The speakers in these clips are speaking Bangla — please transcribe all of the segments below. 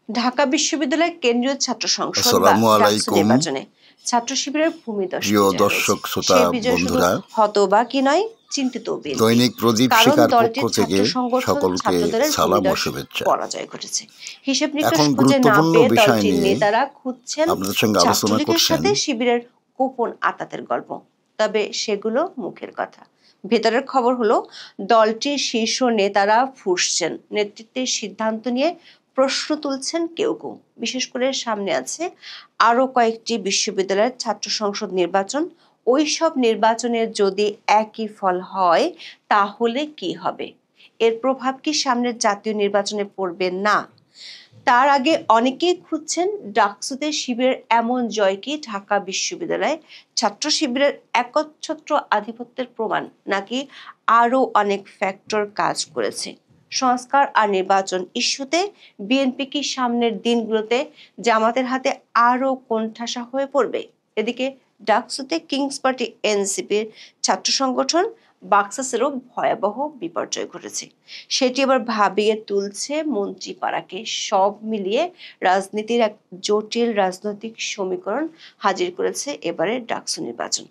ঢাকা বিশ্ববিদ্যালয় কেন্দ্রীয় ছাত্র সংসদ বা আসসালামু ডাকসু আলাইকুম নির্বাচনে ছাত্র শিবিরের ভূমিদস্যু প্রিয় বিজয় হয়েছে। দর্শক শ্রোতা সেই বিজয় শুধু বন্ধুরা, হতবাকি নয়, চিন্তিত বিএনপি। দৈনিক প্রদীপ কারণ শিখার পক্ষ দলটির থেকে ছাত্র সংগঠন সকলকে ছাত্রদলের সালাম ও ভূমিদস্যু শুভেচ্ছা। পরাজয় ঘটেছে। হিসেব নিকেশ এখন খুঁজে না গুরুত্বপূর্ণ পেয়ে বিষয় দলটির নিয়ে নেতারা খুঁজছেন আপনাদের সঙ্গে আলোচনা ছাত্রলীগের করছেন সাথে শিবিরের গোপন আতাতের গল্প। তবে সেগুলো মুখের কথা। ভেতরের খবর হলো দলটির শীর্ষ নেতারা ফুঁসছেন, নেতৃত্বের সিদ্ধান্ত নিয়ে প্রশ্ন তুলছেন কেউ কেউ। বিশেষ করে সামনে আছে আরো কয়েকটি বিশ্ববিদ্যালয়ের ছাত্র সংসদ নির্বাচন। ওই সব নির্বাচনের যদি একই ফল হয় তাহলে কি হবে? এর প্রভাব কি সামনের জাতীয় নির্বাচনে পড়বে না? তার আগে অনেকেই খুঁজছেন ডাকসুতে শিবিরের এমন জয় কি ঢাকা বিশ্ববিদ্যালয়ে ছাত্র শিবিরের একচ্ছত্র আধিপত্যের প্রমাণ, নাকি আরো অনেক ফ্যাক্টর কাজ করেছে? সংস্কার আর নির্বাচন ইস্যুতে বিএনপি কি সামনের দিনগুলোতে জামাতের হাতে আরো কোণঠাসা হয়ে পড়বে? এদিকে ডাকসুতে কিংস পার্টি এনসিপির ছাত্র সংগঠন বাক্সাসেরও ভয়াবহ বিপর্যয় ঘটেছে। সেটি আবার ভাবিয়ে তুলছে মন্ত্রীপাড়াকে। সব মিলিয়ে রাজনীতির এক জটিল রাজনৈতিক সমীকরণ হাজির করেছে এবারে ডাকসু নির্বাচন।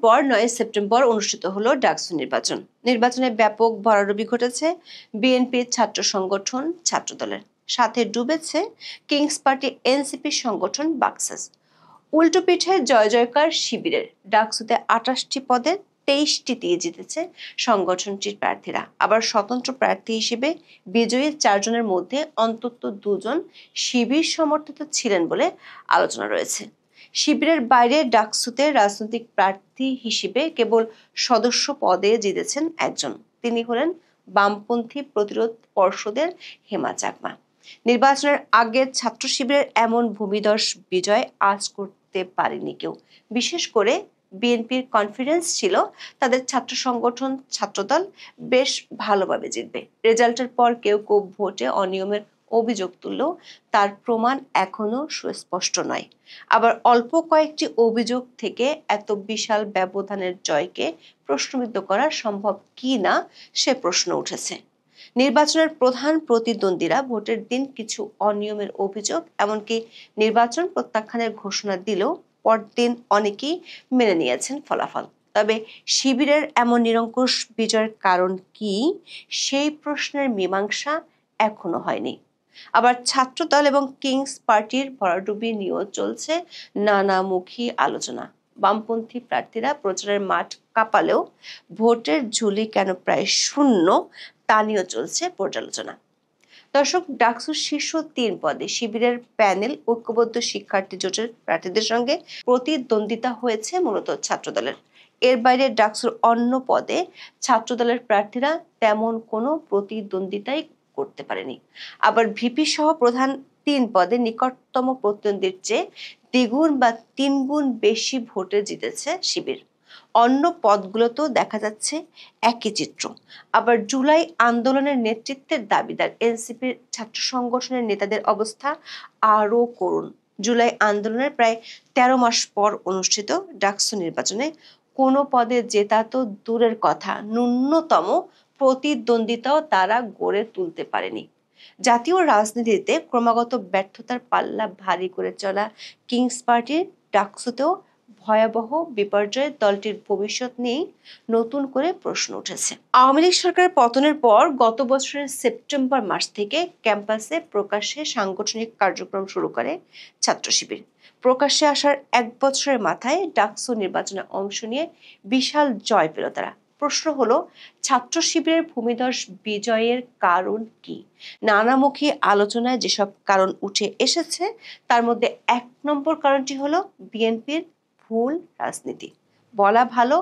পর 9 সেপ্টেম্বর অনুষ্ঠিত হলো ডাকসু নির্বাচন। নির্বাচনে ব্যাপক ভরাডুবি ঘটেছে বিএনপির ছাত্র সংগঠন ছাত্রদলের, সাথে ডুবেছে কিংস পার্টি এনসিপি সংগঠন বাক্সাস। উল্টো পিঠে জয় জয়কার শিবিরের। ডাকসুতে 28টি পদে 23টি দিয়ে জিতেছে সংগঠনটির প্রার্থীরা। আবার স্বতন্ত্র প্রার্থী হিসেবে বিজয়ী 4 জনের মধ্যে অন্তত 2 জন শিবির সমর্থিত ছিলেন বলে আলোচনা রয়েছে। শিবিরের বাইরে ডাকসুতে রাজনৈতিক প্রার্থী হিসেবে কেবল সদস্য পদে জিতেছেন একজন। তিনি হলেন বামপন্থী প্রতিরোধ পর্ষদের হেমা চাকমা। নির্বাচনের আগে ছাত্র শিবিরের এমন ভূমিধস বিজয় আজ করতে পারেনি কেউ। বিশেষ করে বিএনপির কনফিডেন্স ছিল তাদের ছাত্র সংগঠন ছাত্রদল বেশ ভালোভাবে জিতবে। রেজাল্টের পর কেউ কেউ ভোটে অনিয়মের অভিযোগ তুললেও তার প্রমাণ এখনো সুস্পষ্ট নয়। আবার অল্প কয়েকটি অভিযোগ থেকে এত বিশাল ব্যবধানের জয়কে প্রশ্নবিদ্ধ করা সম্ভব কি না সে প্রশ্ন উঠেছে। নির্বাচনের প্রধান প্রতিদ্বন্দ্বীরা ভোটের দিন কিছু অনিয়মের অভিযোগ, এমনকি নির্বাচন প্রত্যাখ্যানের ঘোষণা দিলেও পরদিন অনেকেই মেনে নিয়েছেন ফলাফল। তবে শিবিরের এমন নিরঙ্কুশ বিজয়ের কারণ কি, সেই প্রশ্নের মীমাংসা এখনো হয়নি। আবার ছাত্রদল এবং কিংস পার্টির ভরাডুবি নিয়েও চলছে নানামুখী আলোচনা। বামপন্থী প্রার্থীরা প্রচারের মাঠ কাঁপালেও ভোটের ঝুলি কেন প্রায় শূন্য তা নিয়েও চলছে পর্যালোচনা। দর্শক, ডাকসুর শীর্ষ 3 পদে শিবিরের প্যানেল ঐক্যবদ্ধ শিক্ষার্থী জোটের প্রার্থীদের সঙ্গে প্রতিদ্বন্দ্বিতা হয়েছে মূলত ছাত্রদলের। এর বাইরে ডাকসুর অন্য পদে ছাত্রদলের প্রার্থীরা তেমন কোনো প্রতিদ্বন্দ্বিতাই করতে পারেনি। আবার ভিপি সহ প্রধান 3 পদে নিকটতম প্রতিদ্বন্দ্বীর চেয়ে দ্বিগুণ বা 3 গুণ বেশি ভোটে জিতেছে শিবির। অন্য পদগুলোতেও দেখা যাচ্ছে একই চিত্র। আবার জুলাই আন্দোলনের নেতৃত্বের দাবিদার এনসিপির ছাত্র সংগঠনের নেতাদের অবস্থা আরো করুণ। জুলাই আন্দোলনের প্রায় 13 মাস পর অনুষ্ঠিত ডাকসু নির্বাচনে কোনো পদে জেতা তো দূরের কথা, ন্যূনতম প্রতিদ্বন্দ্বিতাও তারা গড়ে তুলতে পারেনি। জাতীয় রাজনীতিতে ক্রমাগত ব্যর্থতার পাল্লা ভারী করে চলা কিংস পার্টির ডাকসুতেও ভয়াবহ বিপর্যয়ে দলটির ভবিষ্যৎ নিয়ে নতুন করে প্রশ্ন উঠেছে। আওয়ামী লীগ সরকারের পতনের পর গত বছরের সেপ্টেম্বর মাস থেকে ক্যাম্পাসে প্রকাশ্যে সাংগঠনিক কার্যক্রম শুরু করে ছাত্র শিবির। প্রকাশ্যে আসার 1 বছরের মাথায় ডাকসু নির্বাচনে অংশ নিয়ে বিশাল জয় পেল তারা। প্রশ্ন হলো, ছাত্র শিবিরের ভূমিধস বিজয়ের কারণ কি? নানামুখী আলোচনায় যেসব কারণ উঠে এসেছে তার মধ্যে 1 নম্বর কারণটি হলো বিএনপির ভুল রাজনীতি। বলা ভালো,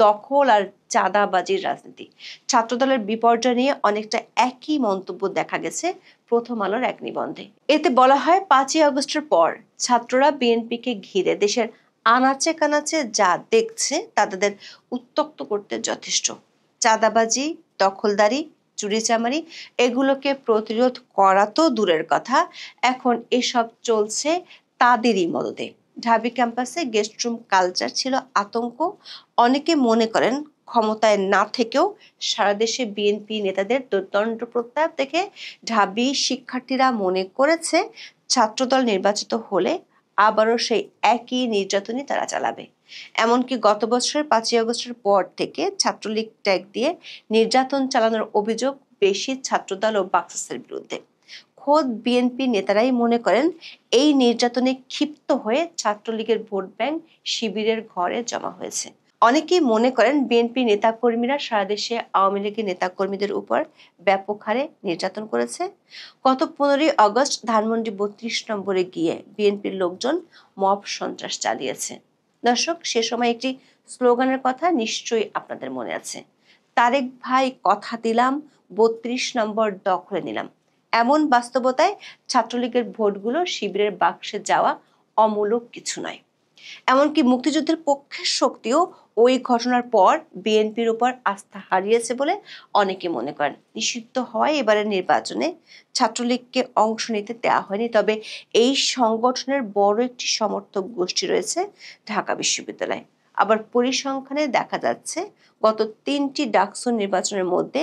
দখল আর চাঁদাবাজির রাজনীতি। ছাত্রদলের বিপর্যয় নিয়ে অনেকটা একই মন্তব্য দেখা গেছে প্রথম আলোর এক নিবন্ধে। এতে বলা হয়, 5ই আগস্টের পর ছাত্ররা বিএনপিকে ঘিরে দেশের আনাচে কানাচে যা দেখছে তা তাদের উত্তক্ত করতে যথেষ্ট। চাঁদাবাজি, দখলদারি, চুরিচামারি এগুলোকে প্রতিরোধ করা তো দূরের কথা, এখন এসব চলছে তাদেরই মদদে। ঢাবি ক্যাম্পাসে গেস্টরুম কালচার ছিল আতঙ্ক। অনেকে মনে করেন ক্ষমতায় না থেকেও সারা দেশে বিএনপি নেতাদের দুর্দণ্ড প্রত্যাহার দেখে ঢাবি শিক্ষার্থীরা মনে করেছে ছাত্রদল নির্বাচিত হলে আবারও সেই একই নির্যাতনই তারা চালাবে। এমনকি গত বছরের 5ই আগস্টের পর থেকে ছাত্রলীগ ট্যাগ দিয়ে নির্যাতন চালানোর অভিযোগ বেশি ছাত্রদল ও বাকসাসের বিরুদ্ধে। খোদ বিএনপি নেতারাই মনে করেন এই নির্যাতনে ক্ষিপ্ত হয়ে ছাত্রলীগের ভোট ব্যাংক শিবিরের ঘরে জমা হয়েছে। অনেকেই মনে করেন বিএনপি নেতাকর্মীরা সারা দেশে আওয়ামী লীগের নেতাকর্মীদের উপর ব্যাপক হারে নির্যাতন করেছে। গত 15ই আগস্ট ধানমন্ডি 32 নম্বরে গিয়ে বিএনপির লোকজন মব সন্ত্রাস চালিয়েছে। দর্শক, সে সময় একটি স্লোগানের কথা নিশ্চয়ই আপনাদের মনে আছে, তারেক ভাই কথা দিলাম 32 নম্বর দখলে নিলাম। এমন বাস্তবতায় ছাত্রলীগের ভোটগুলো শিবিরের বাক্সে যাওয়া অমূলক কিছু নয়। এমনকি মুক্তিযুদ্ধের পক্ষের শক্তিও ওই ঘটনার পর বিএনপির উপর আস্থা হারিয়েছে বলে অনেকে মনে করেন। নিষিদ্ধ হয় এবারের নির্বাচনে ছাত্রলীগকে অংশ নিতে দেওয়া হয়নি, তবে এই সংগঠনের বড় একটি সমর্থক গোষ্ঠী রয়েছে ঢাকা বিশ্ববিদ্যালয়ে। আবার পরিসংখ্যানে দেখা যাচ্ছে গত 3টি ডাকসু নির্বাচনের মধ্যে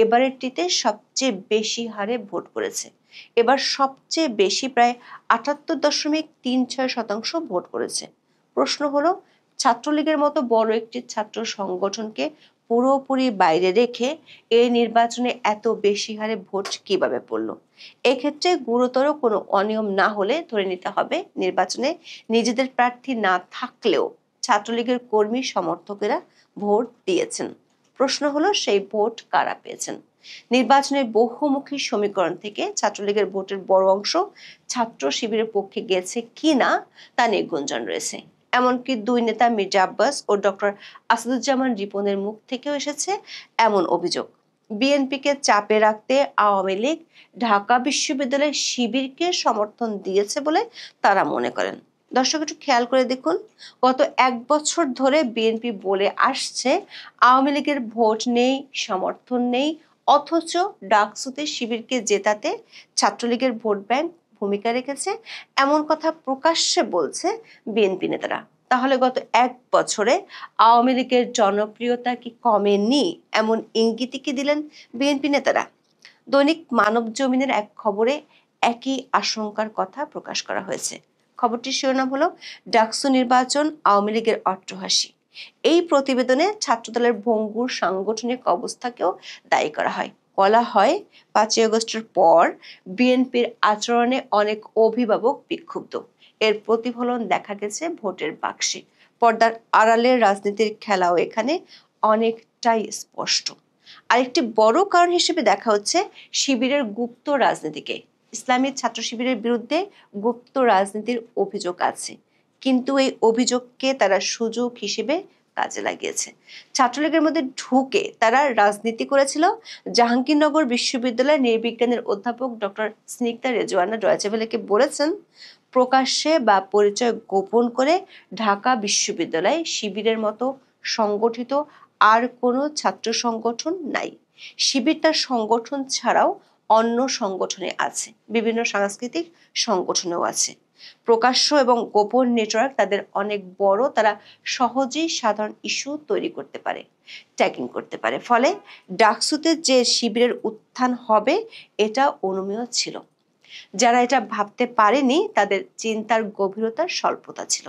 এবারেরটিতে সবচেয়ে বেশি হারে ভোট করেছে। এবার সবচেয়ে বেশি প্রায় 78.36% ভোট করেছে। প্রশ্ন হলো, ছাত্রলীগের মতো বড় একটি ছাত্র সংগঠনকে পুরোপুরি বাইরে রেখে এই নির্বাচনে এত বেশি হারে ভোট কিভাবে পড়ল? এক্ষেত্রে গুরুতর কোনো অনিয়ম না হলে ধরে নিতে হবে নির্বাচনে নিজেদের প্রার্থী না থাকলেও ছাত্রলীগের কর্মী সমর্থকেরা ভোট দিয়েছেন। প্রশ্ন হলো, সেই ভোট কারা পেয়েছেন? নির্বাচনের বহুমুখী সমীকরণ থেকে ছাত্রলীগের ভোটের বড় অংশ ছাত্র শিবিরের পক্ষে গেছে কিনা তা নিয়ে গুঞ্জন রয়েছে। এমনকি দুই নেতা মির্জা আব্বাস ও ডক্টর আসাদুজ্জামান রিপনের মুখ থেকেও এসেছে এমন অভিযোগ। বিএনপিকে চাপে রাখতে আওয়ামী লীগ ঢাকা বিশ্ববিদ্যালয়ের শিবিরকে সমর্থন দিয়েছে বলে তারা মনে করেন। দর্শক, একটু খেয়াল করে দেখুন, গত 1 বছর ধরে বিএনপি বলে আসছে আওয়ামী লীগের ভোট নেই, সমর্থন নেই, অথচ ডাকসুতে শিবিরকে জেতাতে ছাত্রলীগের ভোট ব্যাংক ভূমিকা রেখেছে এমন কথা প্রকাশ্যে বলছে বিএনপি নেতারা। তাহলে গত 1 বছরে আওয়ামী লীগের জনপ্রিয়তা কি কমেনি এমন ইঙ্গিতই কি দিলেন বিএনপি নেতারা? দৈনিক মানব জমিনের এক খবরে একই আশঙ্কার কথা প্রকাশ করা হয়েছে। খবরটির শিরোনাম হলো, ডাকসু নির্বাচন আওয়ামী লীগের অট্টহাসি। এই প্রতিবেদনে ছাত্রদলের ভঙ্গুর সাংগঠনিক অবস্থাকেও দায়ী করা হয়। বলা হয়, 5ই আগস্টের পর বিএনপির আচরণে অনেক অভিভাবক বিক্ষুব্ধ। এর প্রতিফলন দেখা গেছে ভোটের বাক্সে। পর্দার আড়ালের রাজনীতির খেলাও এখানে অনেকটাই স্পষ্ট। আরেকটি বড় কারণ হিসেবে দেখা হচ্ছে শিবিরের গুপ্ত রাজনীতিকে। ইসলামী ছাত্র শিবিরের বিরুদ্ধে গুপ্ত রাজনীতির অভিযোগ আছে, কিন্তু এই অভিযোগকে তারা সুযোগ হিসেবে কাজে লাগিয়েছে। ছাত্রলীগের মধ্যে ঢুকে তারা রাজনীতি করেছিল। জাহাঙ্গীরনগর বিশ্ববিদ্যালয়ের নৃবিজ্ঞানের অধ্যাপক ডক্টর স্নিগ্ধা রেজওয়ানা ডয়েচে ভেলেকে বলেছেন, প্রকাশ্যে বা পরিচয় গোপন করে ঢাকা বিশ্ববিদ্যালয়ে শিবিরের মতো সংগঠিত আর কোনো ছাত্র সংগঠন নাই। শিবির তার সংগঠন ছাড়াও অন্য সংগঠনে আছে, বিভিন্ন সাংস্কৃতিক সংগঠনেও আছে। প্রকাশ্য এবং গোপন নেটওয়ার্ক তাদের অনেক বড়, তারা সহজেই সাধারণ ইস্যু তৈরি করতে পারে, ট্যাগিং করতে পারে। ফলে ডাকসুতে যে শিবিরের উত্থান হবে এটা অনুমেয় ছিল। যারা এটা ভাবতে পারেনি তাদের চিন্তার গভীরতার স্বল্পতা ছিল।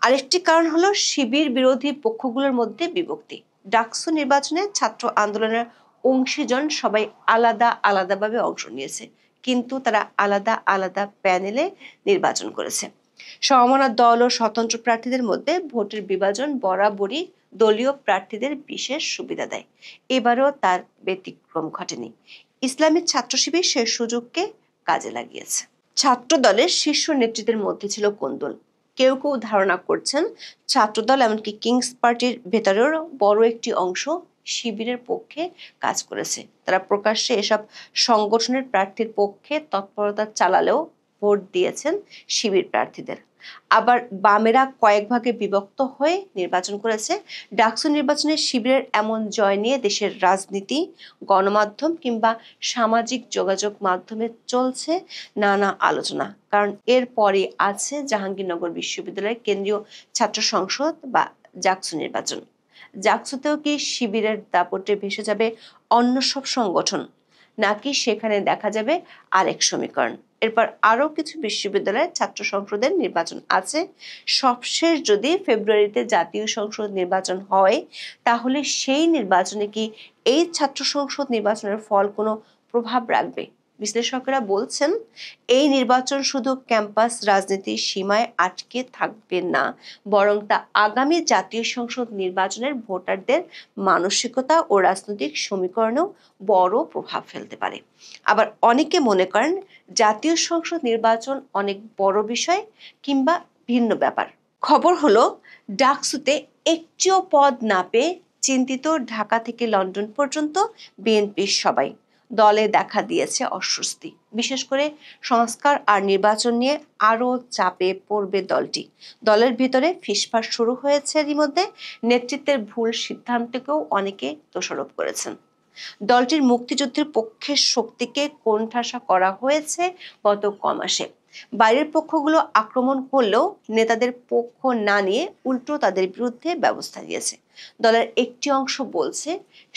আরেকটি কারণ হলো শিবির বিরোধী পক্ষগুলোর মধ্যে বিভক্তি। ডাকসু নির্বাচনে ছাত্র আন্দোলনের অংশীজন সবাই আলাদা আলাদাভাবে অংশ নিয়েছে, কিন্তু তারা আলাদা আলাদা প্যানেলে নির্বাচন করেছে। সমমনা দল ও স্বতন্ত্র প্রার্থীদের মধ্যে ভোটের বিভাজন বরাবরই দলীয় প্রার্থীদের বিশেষ সুবিধা দেয়। এবারও তার ব্যতিক্রম ঘটেনি। ইসলামী ছাত্র শিবির সে সুযোগকে কাজে লাগিয়েছে। ছাত্র দলের শীর্ষ নেতৃত্বের মধ্যে ছিল কোন্দল। কেউ কেউ ধারণা করছেন ছাত্রদল এমনকি কিংস পার্টির ভেতরেও বড় একটি অংশ শিবিরের পক্ষে কাজ করেছে। তারা প্রকাশ্যে এসব সংগঠনের প্রার্থীর পক্ষে তৎপরতা চালালেও ভোট দিয়েছেন শিবির প্রার্থীদের। আবার বামেরা কয়েক ভাগে বিভক্ত হয়ে নির্বাচন করেছে। ডাকসু নির্বাচনে শিবিরের এমন জয় নিয়ে দেশের রাজনীতি, গণমাধ্যম কিংবা সামাজিক যোগাযোগ মাধ্যমে চলছে নানা আলোচনা। কারণ এর পরে আছে জাহাঙ্গীরনগর বিশ্ববিদ্যালয়ের কেন্দ্রীয় ছাত্র সংসদ বা জাকসু নির্বাচন। জাকসুতেও কি শিবিরের দাপটে ভেসে যাবে অন্য সব সংগঠন, নাকি সেখানে দেখা যাবে আরেক সমীকরণ? এরপর আরো কিছু বিশ্ববিদ্যালয়ের ছাত্র সংসদের নির্বাচন আছে। সবশেষ যদি ফেব্রুয়ারিতে জাতীয় সংসদ নির্বাচন হয়, তাহলে সেই নির্বাচনে কি এই ছাত্র সংসদ নির্বাচনের ফল কোনো প্রভাব রাখবে? বিশ্লেষকেরা বলছেন, এই নির্বাচন শুধু ক্যাম্পাস রাজনীতির সীমায় আটকে থাকবে না, বরং তা আগামী জাতীয় সংসদ নির্বাচনের ভোটারদের মানসিকতা ও রাজনৈতিক সমীকরণেও বড় প্রভাব ফেলতে পারে। আবার অনেকে মনে করেন জাতীয় সংসদ নির্বাচন অনেক বড় বিষয় কিংবা ভিন্ন ব্যাপার। খবর হলো, ডাকসুতে একটিও পদ না পেয়ে চিন্তিত ঢাকা থেকে লন্ডন পর্যন্ত বিএনপির সবাই। দলে দেখা দিয়েছে অস্বস্তি, বিশেষ করে সংস্কার আর নির্বাচন নিয়ে আরো চাপে পড়বে দলটি। দলের ভিতরে ফিসফাস শুরু হয়েছে। এরই মধ্যে নেতৃত্বের ভুল সিদ্ধান্তকেও অনেকে দোষারোপ করেছেন। দলটির মুক্তিযুদ্ধের পক্ষের শক্তিকে কোণঠাসা করা হয়েছে গত কমাসে। বাইরের পক্ষগুলো আক্রমণ করলেও নেতাদের পক্ষ না নিয়ে উল্টো তাদের বিরুদ্ধে ব্যবস্থা নিয়েছে। দলের একটি অংশ বলছে,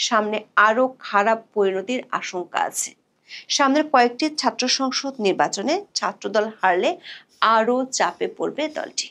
সামনে আরো খারাপ পরিণতির আশঙ্কা আছে। সামনের কয়েকটি ছাত্র সংসদ নির্বাচনে ছাত্রদল হারলে আরো চাপে পড়বে দলটি।